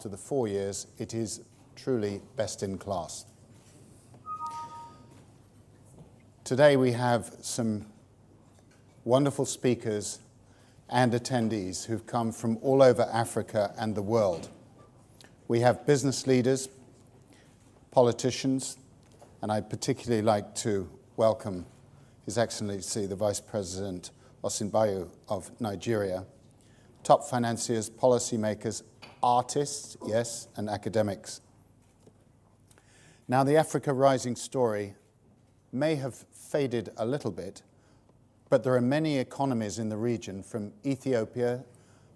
after the 4 years, it is truly best in class. Today we have some wonderful speakers and attendees who've come from all over Africa and the world. We have business leaders, politicians, and I'd particularly like to welcome His Excellency the Vice President Osinbajo of Nigeria, top financiers, policymakers, artists, yes, and academics. Now, the Africa Rising story may have faded a little bit, but there are many economies in the region, from Ethiopia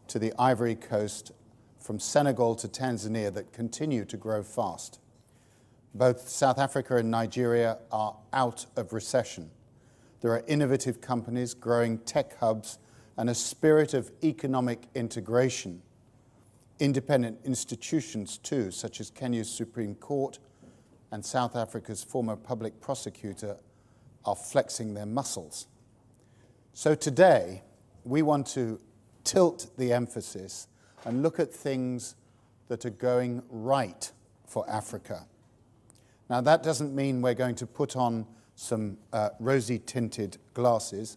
to the Ivory Coast, from Senegal to Tanzania, that continue to grow fast. Both South Africa and Nigeria are out of recession. There are innovative companies, growing tech hubs, and a spirit of economic integration. Independent institutions too, such as Kenya's Supreme Court and South Africa's former public prosecutor, are flexing their muscles. So today, we want to tilt the emphasis and look at things that are going right for Africa. Now, that doesn't mean we're going to put on some rosy-tinted glasses,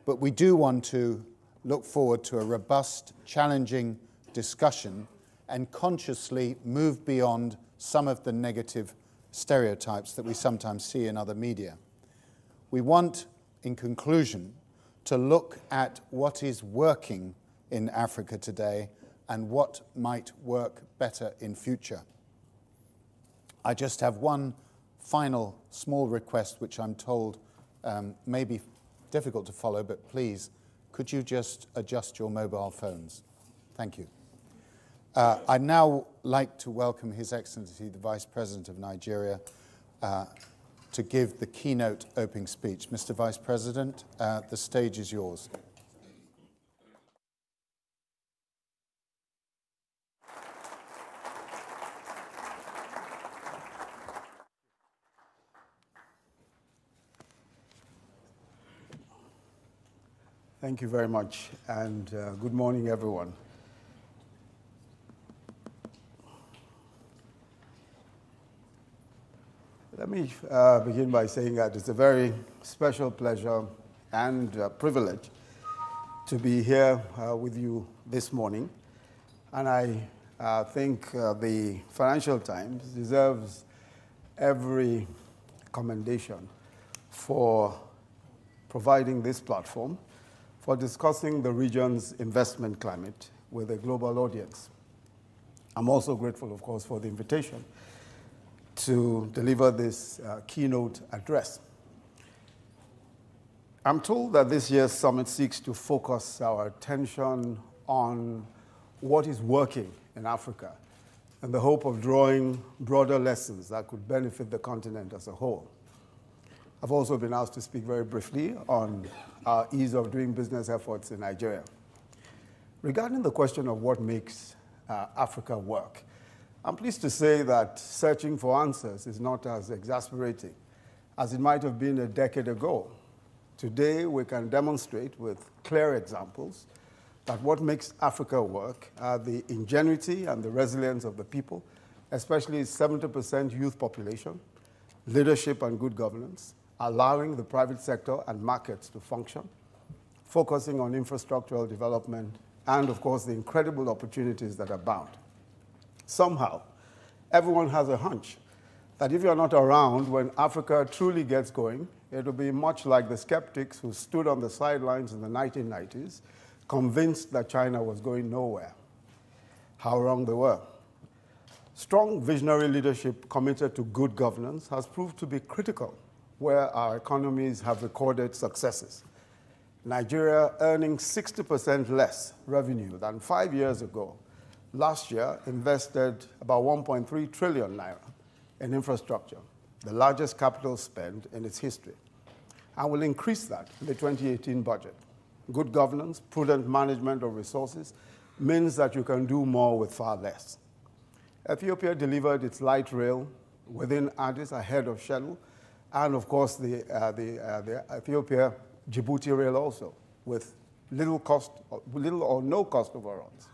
but we do want to look forward to a robust, challenging discussion and consciously move beyond some of the negative stereotypes that we sometimes see in other media. We want, in conclusion, to look at what is working in Africa today and what might work better in future. I just have one final small request, which I'm told may be difficult to follow, but please, could you just adjust your mobile phones? Thank you. I'd now like to welcome His Excellency, the Vice President of Nigeria, to give the keynote opening speech. Mr. Vice President, the stage is yours. Thank you very much, and good morning, everyone. Let me begin by saying that it's a very special pleasure and privilege to be here with you this morning. And I think the Financial Times deserves every commendation for providing this platform for discussing the region's investment climate with a global audience. I'm also grateful, of course, for the invitation to deliver this keynote address. I'm told that this year's summit seeks to focus our attention on what is working in Africa in the hope of drawing broader lessons that could benefit the continent as a whole. I've also been asked to speak very briefly on our ease of doing business efforts in Nigeria. Regarding the question of what makes Africa work, I'm pleased to say that searching for answers is not as exasperating as it might have been a decade ago. Today, we can demonstrate with clear examples that what makes Africa work are the ingenuity and the resilience of the people, especially its 70% youth population, leadership and good governance, allowing the private sector and markets to function, focusing on infrastructural development, and, of course, the incredible opportunities that abound. Somehow, everyone has a hunch that if you're not around when Africa truly gets going, it'll be much like the skeptics who stood on the sidelines in the 1990s, convinced that China was going nowhere. How wrong they were. Strong visionary leadership committed to good governance has proved to be critical where our economies have recorded successes. Nigeria, earning 60% less revenue than 5 years ago, last year invested about 1.3 trillion naira in infrastructure, the largest capital spend in its history, and will increase that in the 2018 budget. Good governance, prudent management of resources means that you can do more with far less. Ethiopia delivered its light rail within Addis ahead of schedule, and of course the Ethiopia-Djibouti rail also, with little or no cost overruns.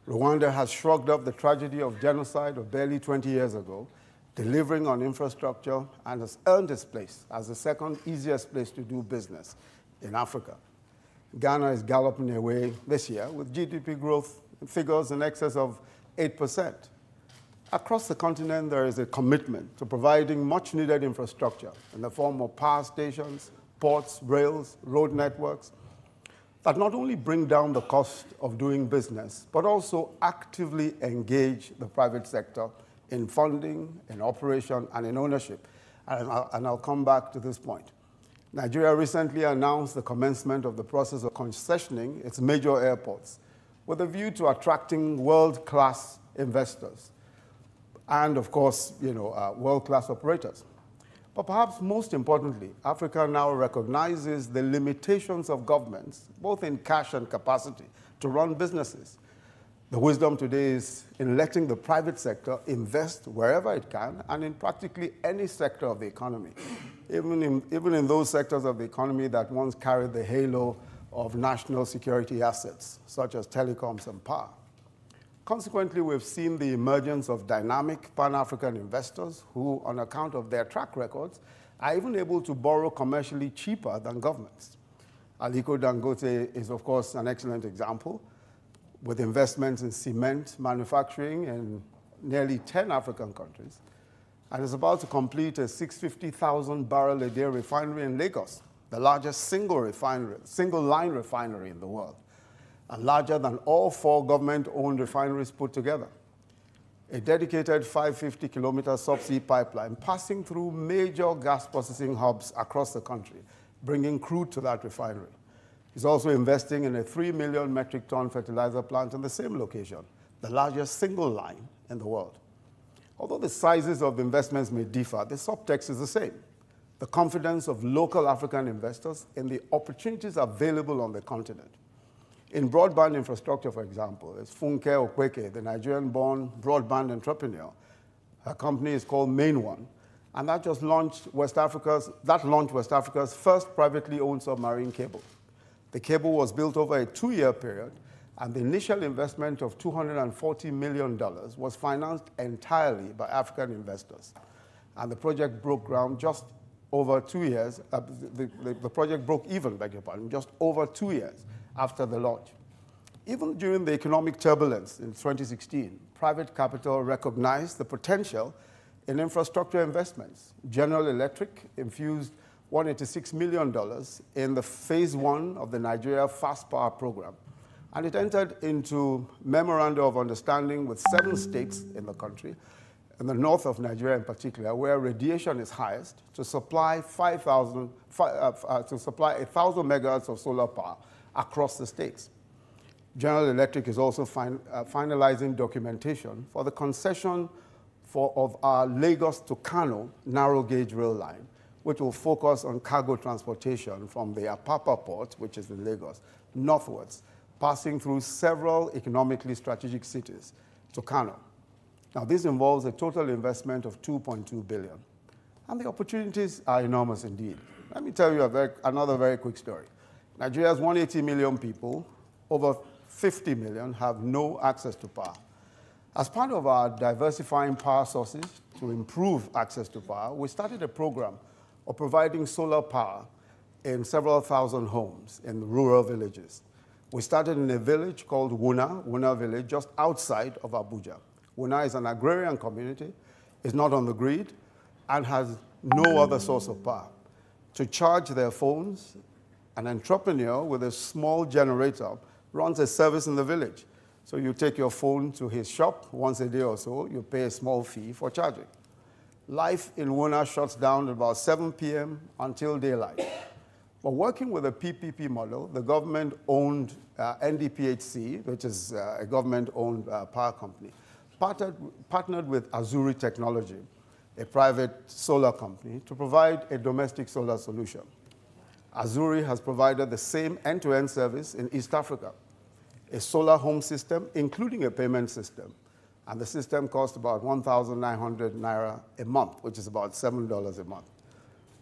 Rwanda has shrugged off the tragedy of genocide of barely 20 years ago, delivering on infrastructure, and has earned its place as the second easiest place to do business in Africa. Ghana is galloping away this year with GDP growth figures in excess of 8%. Across the continent, there is a commitment to providing much-needed infrastructure in the form of power stations, ports, rails, road networks, that not only bring down the cost of doing business, but also actively engage the private sector in funding, in operation, and in ownership. And I'll come back to this point. Nigeria recently announced the commencement of the process of concessioning its major airports with a view to attracting world-class investors and, of course, world-class operators. But perhaps most importantly, Africa now recognizes the limitations of governments, both in cash and capacity, to run businesses. The wisdom today is in letting the private sector invest wherever it can and in practically any sector of the economy, even in those sectors of the economy that once carried the halo of national security assets, such as telecoms and power. Consequently, we've seen the emergence of dynamic Pan-African investors who, on account of their track records, are even able to borrow commercially cheaper than governments. Aliko Dangote is, of course, an excellent example, with investments in cement manufacturing in nearly 10 African countries, and is about to complete a 650,000 barrel a day refinery in Lagos, the largest single-line refinery in the world, and larger than all 4 government-owned refineries put together. A dedicated 550-kilometer subsea pipeline passing through major gas processing hubs across the country, bringing crude to that refinery. He's also investing in a 3 million metric ton fertilizer plant in the same location, the largest single line in the world. Although the sizes of investments may differ, the subtext is the same: the confidence of local African investors in the opportunities available on the continent. In broadband infrastructure, for example, it's Funke Okweke, the Nigerian-born broadband entrepreneur. Her company is called Main One, and that launched West Africa's first privately owned submarine cable. The cable was built over a 2-year period, and the initial investment of $240 million was financed entirely by African investors. And the project broke ground just over 2 years. The project broke even, beg your pardon, just over 2 years after the launch. Even during the economic turbulence in 2016, private capital recognized the potential in infrastructure investments. General Electric infused $186 million in the phase 1 of the Nigeria Fast Power program, and it entered into memoranda of understanding with 7 states in the country, in the north of Nigeria in particular, where radiation is highest, to supply 1,000 megawatts of solar power across the states. General Electric is also finalizing documentation for the concession of our Lagos to Kano narrow gauge rail line, which will focus on cargo transportation from the Apapa port, which is in Lagos, northwards, passing through several economically strategic cities to Kano. Now, this involves a total investment of $2.2 billion. And the opportunities are enormous indeed. Let me tell you another very quick story. Nigeria's 180 million people, over 50 million have no access to power. As part of our diversifying power sources to improve access to power, we started a program of providing solar power in several thousand homes in rural villages. We started in a village called Wuna village, just outside of Abuja. Wuna is an agrarian community, is not on the grid, and has no other source of power. To charge their phones, an entrepreneur with a small generator runs a service in the village. So you take your phone to his shop once a day or so, you pay a small fee for charging. Life in Wuna shuts down at about 7 p.m. until daylight. But working with a PPP model, the government-owned NDPHC, which is a government-owned power company, partnered with Azuri Technology, a private solar company, to provide a domestic solar solution. Azuri has provided the same end-to-end service in East Africa, a solar home system, including a payment system. And the system costs about 1,900 naira a month, which is about $7 a month.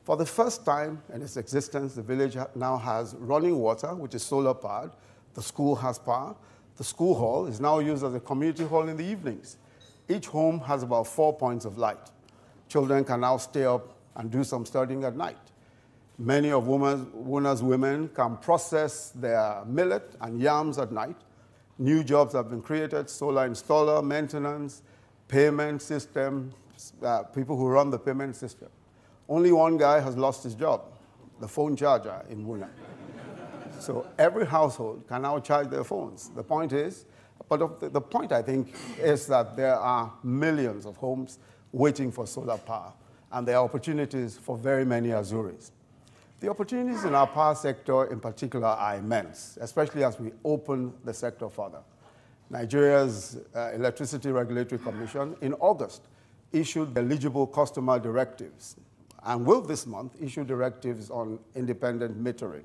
For the first time in its existence, the village now has running water, which is solar-powered. The school has power. The school hall is now used as a community hall in the evenings. Each home has about 4 points of light. Children can now stay up and do some studying at night. Many of Wuna's women can process their millet and yams at night. New jobs have been created: solar installer, maintenance, payment system, people who run the payment system. Only one guy has lost his job, the phone charger in Wuna. So every household can now charge their phones. The point is, the point I think is that there are millions of homes waiting for solar power, and there are opportunities for very many Azuris. The opportunities in our power sector in particular are immense, especially as we open the sector further. Nigeria's Electricity Regulatory Commission in August issued eligible customer directives, and will this month issue directives on independent metering.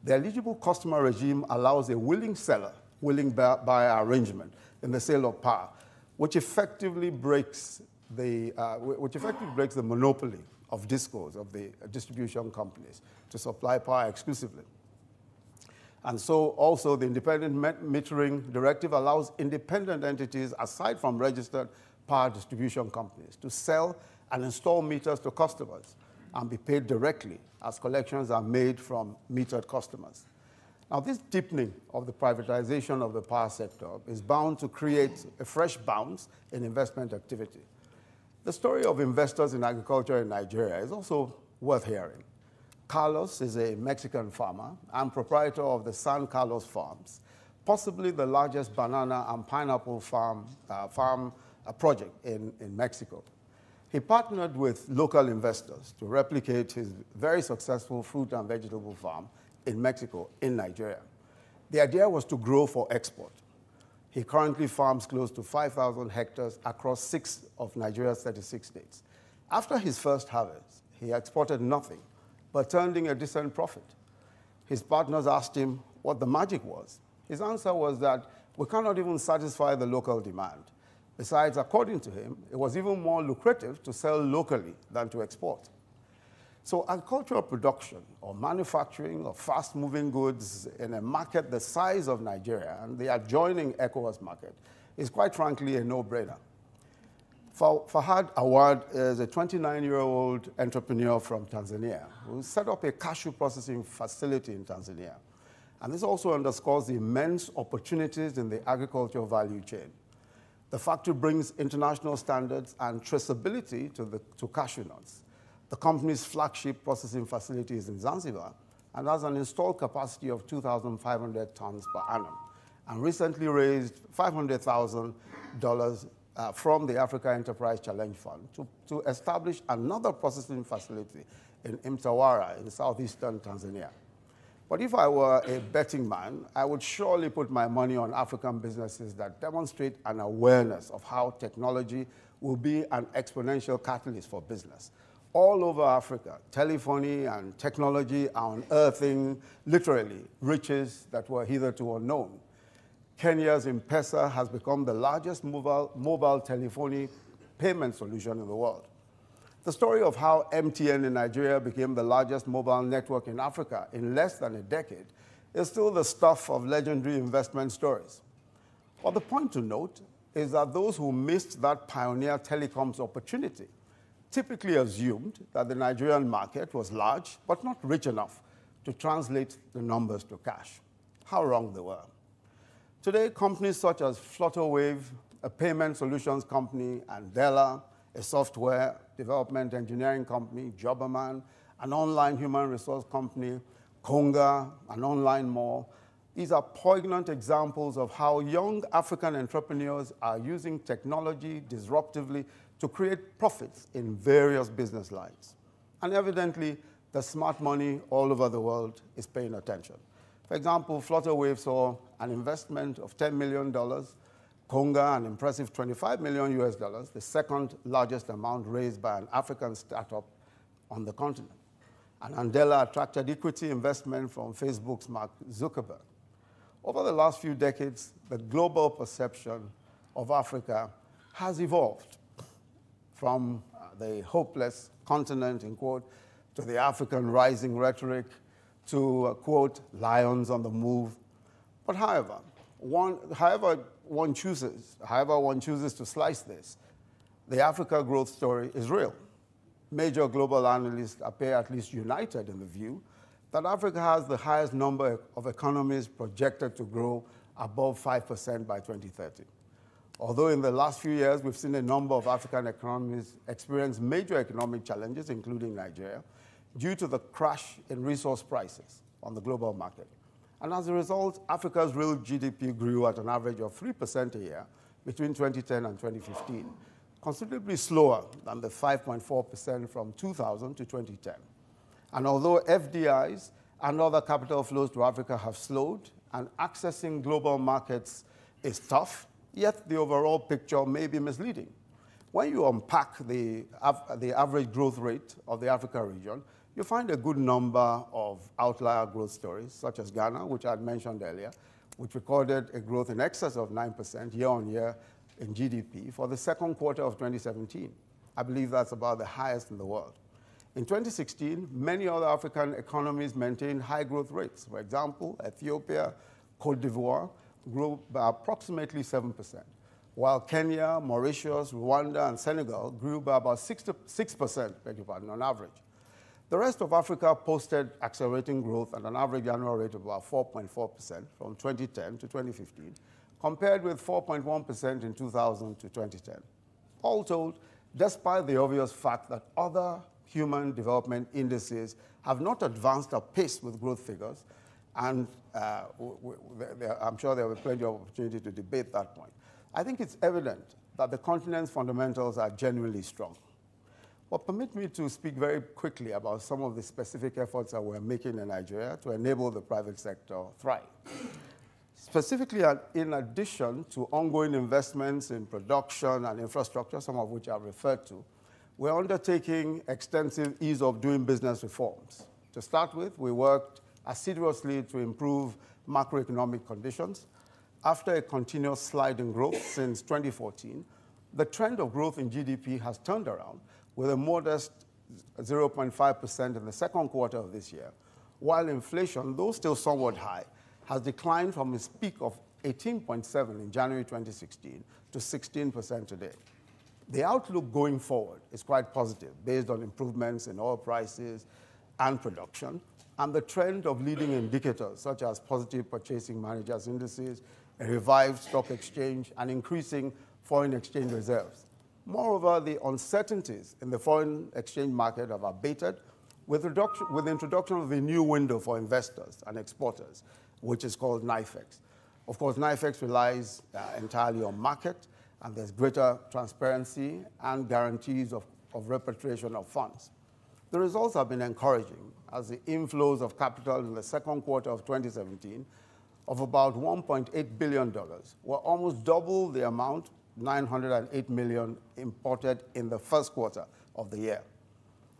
The eligible customer regime allows a willing seller, willing buyer arrangement in the sale of power, which effectively breaks the monopoly of DISCOs, of the distribution companies, to supply power exclusively. And so also the independent metering directive allows independent entities, aside from registered power distribution companies, to sell and install meters to customers and be paid directly as collections are made from metered customers. Now, this deepening of the privatization of the power sector is bound to create a fresh bounce in investment activity. The story of investors in agriculture in Nigeria is also worth hearing. Carlos is a Mexican farmer and proprietor of the San Carlos Farms, possibly the largest banana and pineapple farm project in Mexico. He partnered with local investors to replicate his very successful fruit and vegetable farm in Mexico, in Nigeria. The idea was to grow for export. He currently farms close to 5,000 hectares across 6 of Nigeria's 36 states. After his first harvest, he exported nothing, but turned in a decent profit. His partners asked him what the magic was. His answer was that we cannot even satisfy the local demand. Besides, according to him, it was even more lucrative to sell locally than to export. So agricultural production or manufacturing of fast-moving goods in a market the size of Nigeria and the adjoining ECOWAS market is quite frankly a no-brainer. Fahad Awad is a 29-year-old entrepreneur from Tanzania who set up a cashew processing facility in Tanzania. And this also underscores the immense opportunities in the agricultural value chain. The factory brings international standards and traceability to cashew nuts. The company's flagship processing facility is in Zanzibar and has an installed capacity of 2,500 tons per annum, and recently raised $500,000 from the Africa Enterprise Challenge Fund to establish another processing facility in Mtwara in southeastern Tanzania. But if I were a betting man, I would surely put my money on African businesses that demonstrate an awareness of how technology will be an exponential catalyst for business. All over Africa, telephony and technology are unearthing, literally, riches that were hitherto unknown. Kenya's M-Pesa has become the largest mobile telephony payment solution in the world. The story of how MTN in Nigeria became the largest mobile network in Africa in less than a decade is still the stuff of legendary investment stories. But the point to note is that those who missed that pioneer telecoms opportunity typically assumed that the Nigerian market was large but not rich enough to translate the numbers to cash. How wrong they were. Today, companies such as Flutterwave, a payment solutions company, Andela, a software development engineering company, Jobberman, an online human resource company, Konga, an online mall. These are poignant examples of how young African entrepreneurs are using technology disruptively to create profits in various business lines. And evidently, the smart money all over the world is paying attention. For example, Flutterwave saw an investment of $10 million, Konga an impressive $25 million US, the second largest amount raised by an African startup on the continent. And Andela attracted equity investment from Facebook's Mark Zuckerberg. Over the last few decades, the global perception of Africa has evolved from the hopeless continent, in quote, to the African rising rhetoric, to, quote, lions on the move. But however, However one chooses to slice this, the Africa growth story is real. Major global analysts appear at least united in the view that Africa has the highest number of economies projected to grow above 5% by 2030. Although in the last few years we've seen a number of African economies experience major economic challenges, including Nigeria, due to the crash in resource prices on the global market. And as a result, Africa's real GDP grew at an average of 3% a year between 2010 and 2015, considerably slower than the 5.4% from 2000 to 2010. And although FDIs and other capital flows to Africa have slowed and accessing global markets is tough, yet the overall picture may be misleading. When you unpack the average growth rate of the Africa region, you find a good number of outlier growth stories, such as Ghana, which I had mentioned earlier, which recorded a growth in excess of 9% year-on-year in GDP for the second quarter of 2017. I believe that's about the highest in the world. In 2016, many other African economies maintained high growth rates. For example, Ethiopia, Cote d'Ivoire grew by approximately 7%, while Kenya, Mauritius, Rwanda, and Senegal grew by about 6%, on average. The rest of Africa posted accelerating growth at an average annual rate of about 4.4% from 2010 to 2015, compared with 4.1% in 2000 to 2010. All told, despite the obvious fact that other human development indices have not advanced at pace with growth figures, and I'm sure there will be plenty of opportunity to debate that point, I think it's evident that the continent's fundamentals are genuinely strong. But permit me to speak very quickly about some of the specific efforts that we're making in Nigeria to enable the private sector thrive. Specifically, in addition to ongoing investments in production and infrastructure, some of which I've referred to, we're undertaking extensive ease of doing business reforms. To start with, we worked assiduously to improve macroeconomic conditions. After a continuous slide in growth since 2014, the trend of growth in GDP has turned around with a modest 0.5% in the second quarter of this year, while inflation, though still somewhat high, has declined from its peak of 18.7 in January 2016 to 16% today. The outlook going forward is quite positive based on improvements in oil prices and production, and the trend of leading indicators such as positive purchasing managers' indices, a revived stock exchange, and increasing foreign exchange reserves. Moreover, the uncertainties in the foreign exchange market have abated with the introduction of the new window for investors and exporters, which is called NIFEX. Of course, NIFEX relies entirely on market, and there's greater transparency and guarantees of repatriation of funds. The results have been encouraging, as the inflows of capital in the second quarter of 2017 of about $1.8 billion were almost double the amount, $908 million, imported in the first quarter of the year.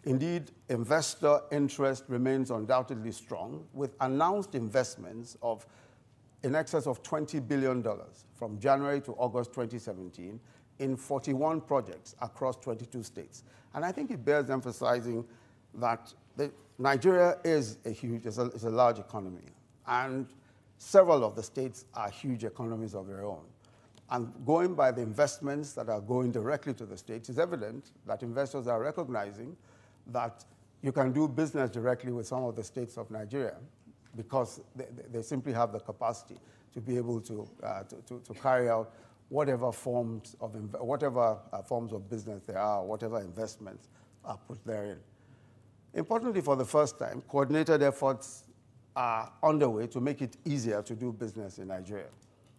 Indeed, investor interest remains undoubtedly strong, with announced investments of in excess of $20 billion from January to August 2017 in 41 projects across 22 states. And I think it bears emphasizing that Nigeria is a large economy, and several of the states are huge economies of their own. And going by the investments that are going directly to the states, it's evident that investors are recognizing that you can do business directly with some of the states of Nigeria because they simply have the capacity to be able to carry out whatever forms of business there are, whatever investments are put therein. Importantly, for the first time, coordinated efforts are underway to make it easier to do business in Nigeria.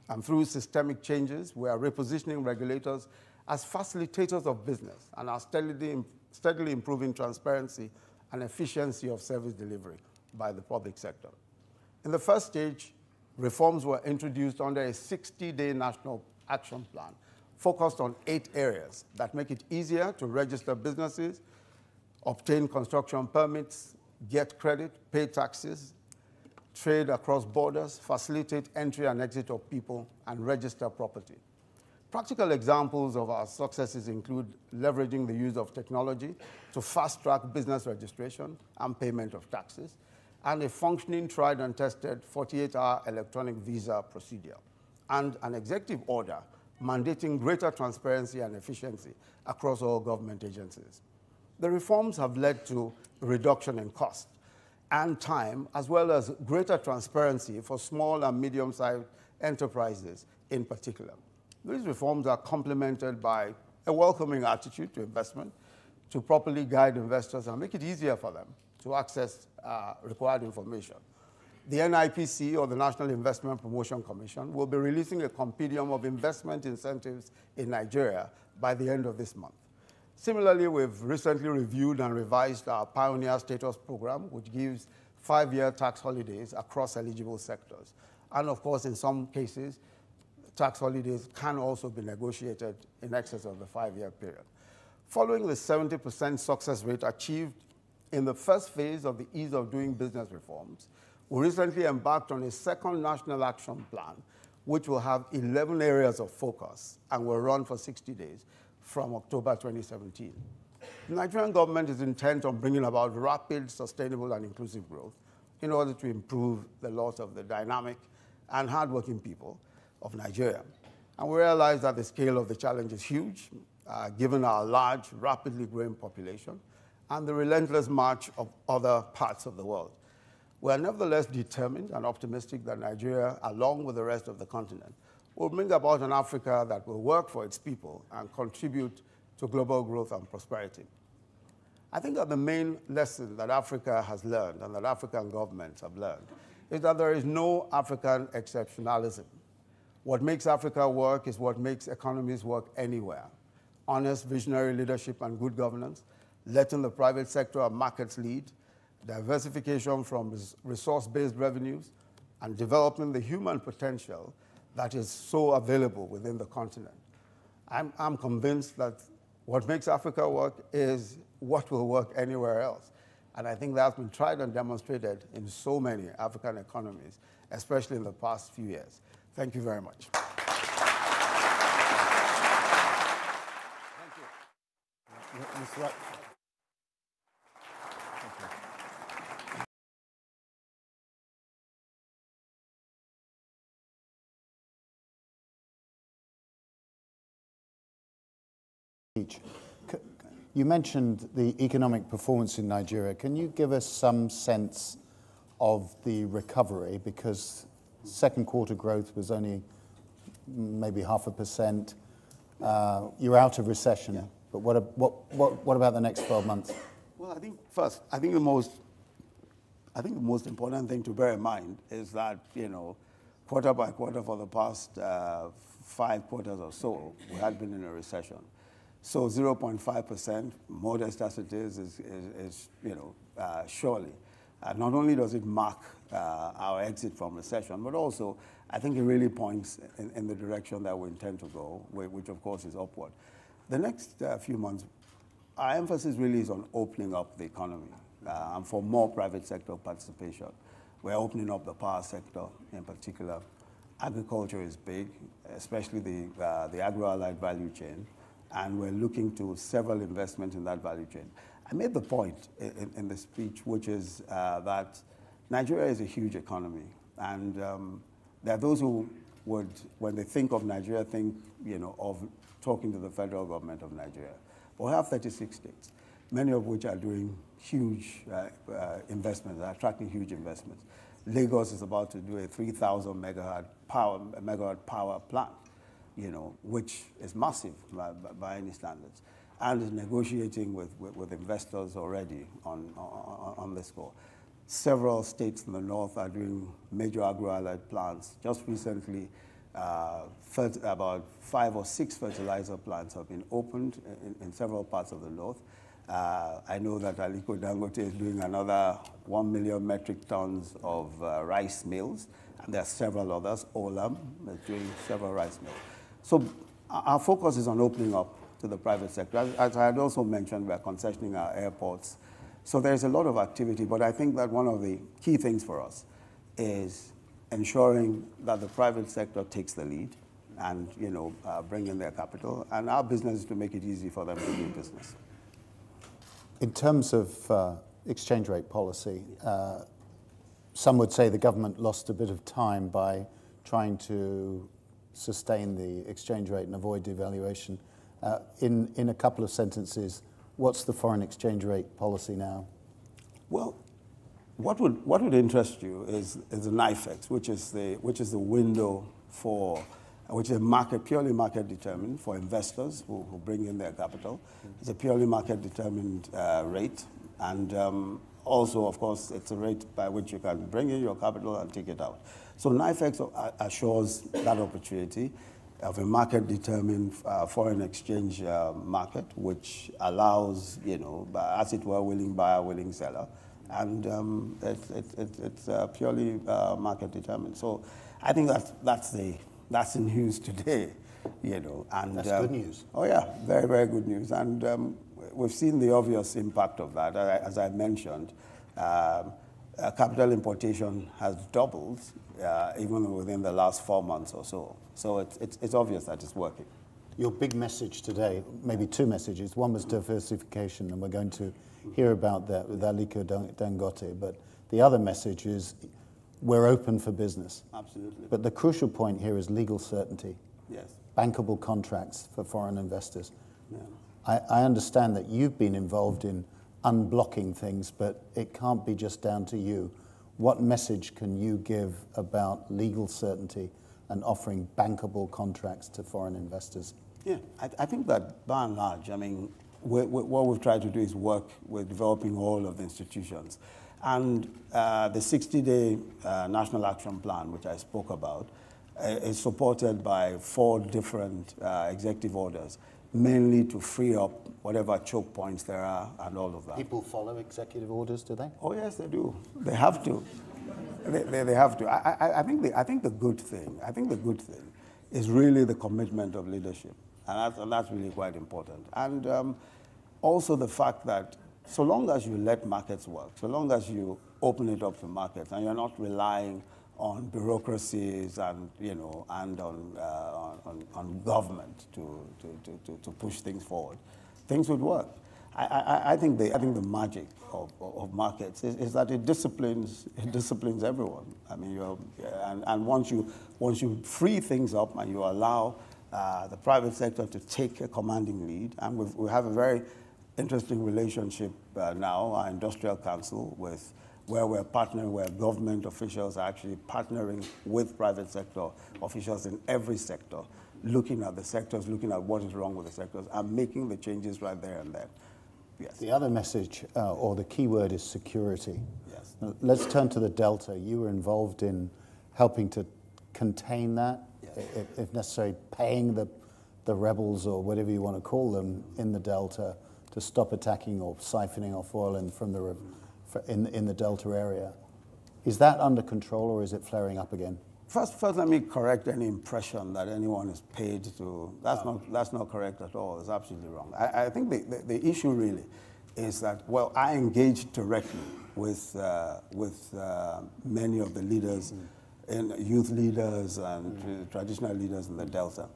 And through systemic changes, we are repositioning regulators as facilitators of business and are steadily improving transparency and efficiency of service delivery by the public sector. In the first stage, reforms were introduced under a 60-day national action plan focused on 8 areas that make it easier to register businesses, obtain construction permits, get credit, pay taxes, trade across borders, facilitate entry and exit of people, and register property. Practical examples of our successes include leveraging the use of technology to fast-track business registration and payment of taxes, and a functioning, tried and tested 48-hour electronic visa procedure. and an executive order mandating greater transparency and efficiency across all government agencies. The reforms have led to a reduction in cost and time, as well as greater transparency for small and medium-sized enterprises in particular. These reforms are complemented by a welcoming attitude to investment, to properly guide investors and make it easier for them to access required information. The NIPC, or the National Investment Promotion Commission, will be releasing a compendium of investment incentives in Nigeria by the end of this month. Similarly, we've recently reviewed and revised our Pioneer Status Program, which gives 5-year tax holidays across eligible sectors. And of course, in some cases, tax holidays can also be negotiated in excess of the 5-year period. Following the 70% success rate achieved in the first phase of the Ease of Doing Business reforms, we recently embarked on a second national action plan, which will have 11 areas of focus and will run for 60 days from October 2017. The Nigerian government is intent on bringing about rapid, sustainable, and inclusive growth in order to improve the lot of the dynamic and hardworking people of Nigeria. And we realize that the scale of the challenge is huge, given our large, rapidly growing population and the relentless march of other parts of the world. We are nevertheless determined and optimistic that Nigeria, along with the rest of the continent, will bring about an Africa that will work for its people and contribute to global growth and prosperity. I think that the main lesson that Africa has learned and that African governments have learned is that there is no African exceptionalism. What makes Africa work is what makes economies work anywhere. Honest, visionary leadership and good governance, letting the private sector and markets lead, diversification from resource-based revenues, and developing the human potential that is so available within the continent. I'm convinced that what makes Africa work is what will work anywhere else. And I think that's been tried and demonstrated in so many African economies, especially in the past few years. Thank you very much. Thank you. Mr. Wright. You mentioned the economic performance in Nigeria. Can you give us some sense of the recovery? Because second quarter growth was only maybe 0.5%. You're out of recession, yeah. But what about the next 12 months? Well, I think the most important thing to bear in mind is that, quarter by quarter for the past 5 quarters or so, we had been in a recession. So 0.5%, modest as it is surely. Not only does it mark our exit from recession, but also I think it really points in the direction that we intend to go, which of course is upward. The next few months, our emphasis really is on opening up the economy and for more private sector participation. We're opening up the power sector in particular. Agriculture is big, especially the agro-allied value chain. And we're looking to several investments in that value chain. I made the point in the speech, which is that Nigeria is a huge economy. And there are those who would, when they think of Nigeria, think of talking to the federal government of Nigeria. But we have 36 states, many of which are doing huge investments, are attracting huge investments. Lagos is about to do a 3,000 megawatt power plant, which is massive by any standards, and is negotiating with investors already on this score. Several states in the north are doing major agro-allied plants. Just recently, about 5 or 6 fertilizer plants have been opened in several parts of the north. I know that Aliko Dangote is doing another 1 million metric tons of rice mills, and there are several others. Olam is doing several rice mills. So our focus is on opening up to the private sector. As I had also mentioned, we are concessioning our airports. So there's a lot of activity, but I think that one of the key things for us is ensuring that the private sector takes the lead and bring in their capital. And our business is to make it easy for them to do business. In terms of exchange rate policy, some would say the government lost a bit of time by trying to sustain the exchange rate and avoid devaluation. In a couple of sentences, what's the foreign exchange rate policy now? Well, what would interest you is the NIFEX, which is the window for, which is purely market determined for investors who bring in their capital. It's a purely market determined rate, and also, of course, it's a rate by which you can bring in your capital and take it out. So NIFEX assures that opportunity of a market determined foreign exchange market, which allows, as it were, willing buyer, willing seller. And it's purely market determined. So I think that's the news today, And that's good news. Oh yeah, very, very good news. And we've seen the obvious impact of that. As I mentioned, capital importation has doubled even within the last 4 months or so. So it's obvious that it's working. Your big message today, maybe two messages. One was diversification, and we're going to hear about that with Aliko Dangote. But the other message is we're open for business. Absolutely. But the crucial point here is legal certainty. Yes. Bankable contracts for foreign investors. Yeah. I understand that you've been involved in unblocking things, but it can't be just down to you. What message can you give about legal certainty and offering bankable contracts to foreign investors? Yeah, I think that by and large, what we've tried to do is work with developing all of the institutions. And the 60-day National Action Plan, which I spoke about, is supported by 4 different executive orders, mainly to free up whatever choke points there are and all of that. People follow executive orders, do they? Oh yes, they do. They have to. They have to. I think the good thing is really the commitment of leadership, and that's really quite important. And also the fact that so long as you let markets work, so long as you open it up to markets, and you're not relying on bureaucracies and and on government to push things forward, things would work. I think the magic of markets is that it disciplines everyone. And once you free things up and you allow the private sector to take a commanding lead, and we have a very interesting relationship now, our industrial council, where we're partnering, where government officials are actually partnering with private sector officials in every sector, looking at the sectors, looking at what is wrong with the sectors, and making the changes right there and then. Yes. The other message, or the key word, is security. Yes. Now, let's turn to the Delta. You were involved in helping to contain that, yes, if necessary, paying the rebels, or whatever you want to call them, in the Delta to stop attacking or siphoning off oil in the Delta area. Is that under control, or is it flaring up again? First, let me correct any impression that anyone is paid to. That's not correct at all. It's absolutely wrong. I think the issue really is that, well, I engaged directly with many of the leaders, and youth leaders and traditional leaders in the Delta,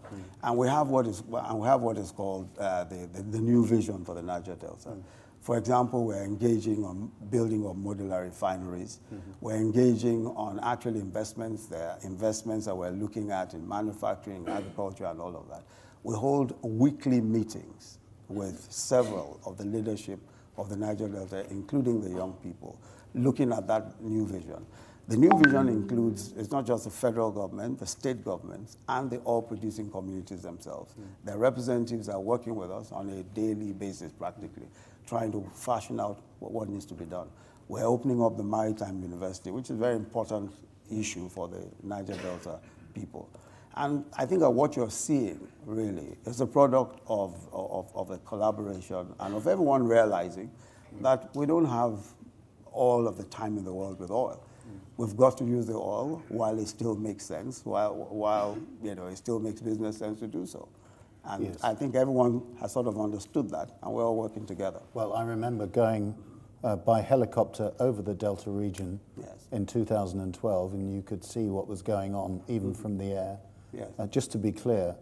and we have what is called the new vision for the Niger Delta. For example, we're engaging on building of modular refineries. We're engaging on actual investments. There are investments that we're looking at in manufacturing, agriculture, and all of that. We hold weekly meetings with several of the leadership of the Niger Delta, including the young people, looking at that new vision. The new vision includes, it's not just the federal government, the state governments, and the oil-producing communities themselves. Their representatives are working with us on a daily basis, practically, trying to fashion out what needs to be done. We're opening up the Maritime University, which is a very important issue for the Niger Delta people. And I think that what you're seeing, really, is a product of a collaboration and of everyone realizing that we don't have all of the time in the world with oil. We've got to use the oil while it still makes sense, while it still makes business sense to do so. And yes, I think everyone has sort of understood that, and we're all working together. Well, I remember going by helicopter over the Delta region, yes, in 2012, and you could see what was going on even from the air. Yes. Just to be clear,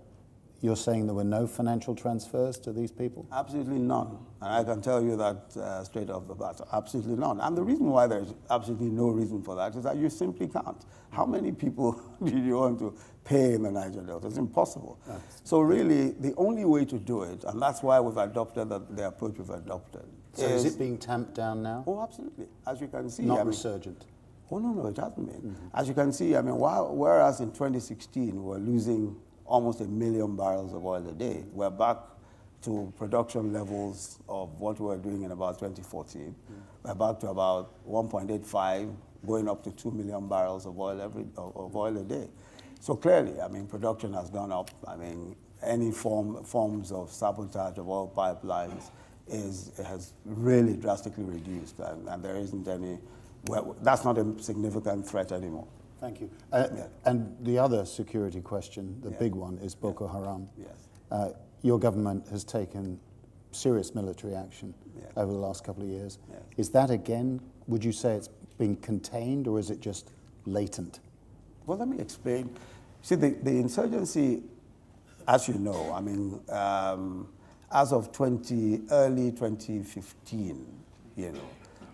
you're saying there were no financial transfers to these people? Absolutely none. And I can tell you that straight off the bat, absolutely none. And the reason why there's absolutely no reason for that is that you simply can't. How many people do you want to pay in the Niger Delta? It's impossible. So really, the only way to do it, and that's why we've adopted the approach we've adopted. So is it being tamped down now? Oh, absolutely. As you can see. Not resurgent? Oh, no, it hasn't been. As you can see, I mean, whereas in 2016 we were losing almost 1 million barrels of oil a day, we're back to production levels of what we were doing in about 2014. We're back to about 1.85, going up to 2 million barrels of oil a day. So clearly, I mean, production has gone up. I mean, any forms of sabotage of oil pipelines has really drastically reduced, and there isn't any. Well, that's not a significant threat anymore. Thank you. And the other security question, the big one, is Boko Haram. Yes. Your government has taken serious military action over the last couple of years. Yes. Is that again, would you say it's been contained, or is it just latent? Well, let me explain. See, the insurgency, as you know, I mean, as of early 2015, you know,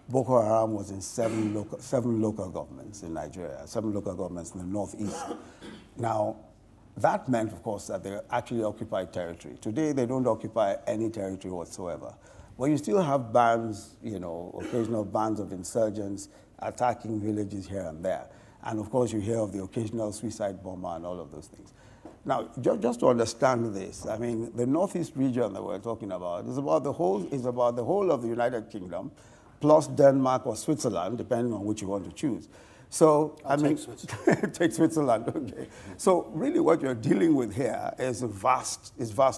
Boko Haram was in seven local governments in Nigeria, 7 local governments in the northeast. Now, that meant, of course, that they actually occupied territory. Today, they don't occupy any territory whatsoever. But you still have bands, you know, occasional bands of insurgents attacking villages here and there. And of course, you hear of the occasional suicide bomber and all of those things. Now, just to understand this, I mean, the northeast region that we're talking about is about the whole of the United Kingdom, plus Denmark or Switzerland, depending on which you want to choose. So, take Switzerland. Take Switzerland, okay. So really what you're dealing with here is vast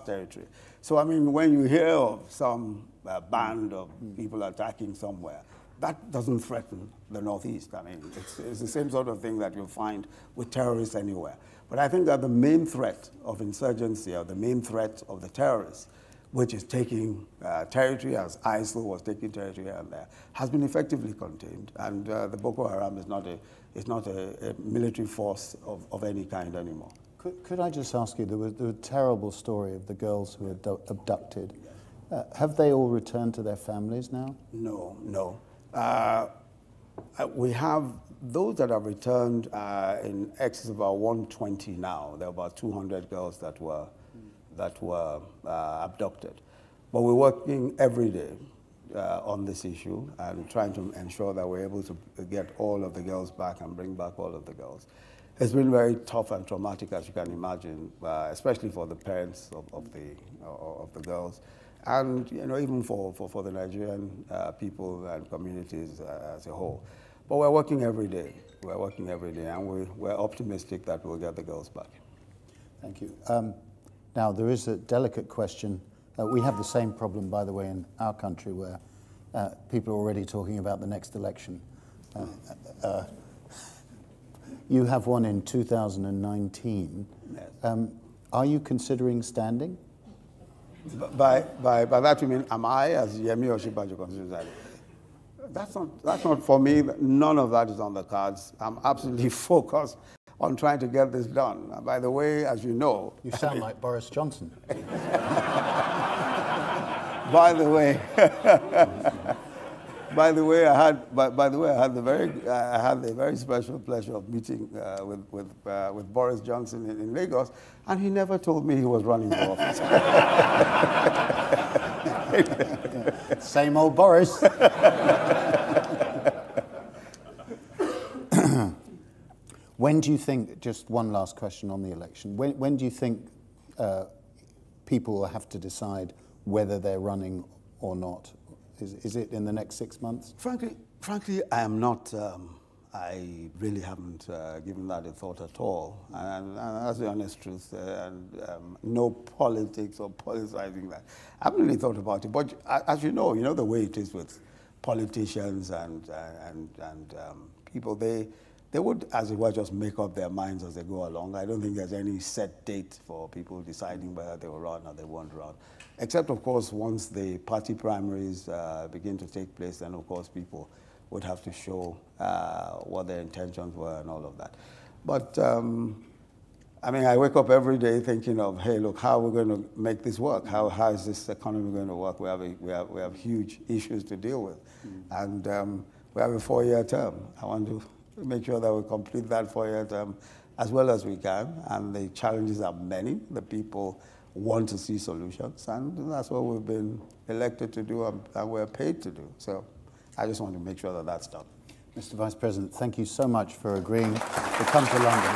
territory. So I mean, when you hear of some band of people attacking somewhere, that doesn't threaten the Northeast. I mean, it's the same sort of thing that you'll find with terrorists anywhere. But I think that the main threat of insurgency, or the main threat of the terrorists, which is taking territory, as ISIL was taking territory here and there, has been effectively contained. And the Boko Haram is not a military force of any kind anymore. Could I just ask you, there was a terrible story of the girls who were abducted. Have they all returned to their families now? No. We have those that have returned in excess of about 120 now. There are about 200 girls that were abducted. But we're working every day on this issue and trying to ensure that we're able to get all of the girls back and bring back all of the girls. It's been very tough and traumatic, as you can imagine, especially for the parents of the girls, and you know, even for the Nigerian people and communities as a whole. But we're working every day. We're working every day, and we're optimistic that we'll get the girls back. Thank you. Now, there is a delicate question. We have the same problem, by the way, in our country, where people are already talking about the next election. You have one in 2019. Yes. Are you considering standing? By that you mean, am I, as Yemi Osinbajo considering that? That's not for me. None of that is on the cards. I'm absolutely focused on trying to get this done. By the way, as you know, you sound like Boris Johnson. By the way, I had the very special pleasure of meeting with Boris Johnson in Lagos, and he never told me he was running for office. Same old Boris. When do you think, just one last question on the election, when do you think people will have to decide whether they're running or not? Is it in the next 6 months? Frankly, I am not. I really haven't given that a thought at all. And that's the honest truth. No politics or politicizing that. I haven't really thought about it. But as you know the way it is with politicians and people. They would, as it were, just make up their minds as they go along. I don't think there's any set date for people deciding whether they will run or they won't run. Except, of course, once the party primaries begin to take place, then, of course, people would have to show what their intentions were and all of that. But I mean, I wake up every day thinking of, hey, look, how are we going to make this work? How is this economy going to work? We have huge issues to deal with. And we have a 4-year term. I want to make sure that we complete that 4-year term as well as we can. And the challenges are many. The people want to see solutions. And that's what we've been elected to do and we're paid to do. So I just want to make sure that that's done. Mr. Vice President, thank you so much for agreeing to come to London.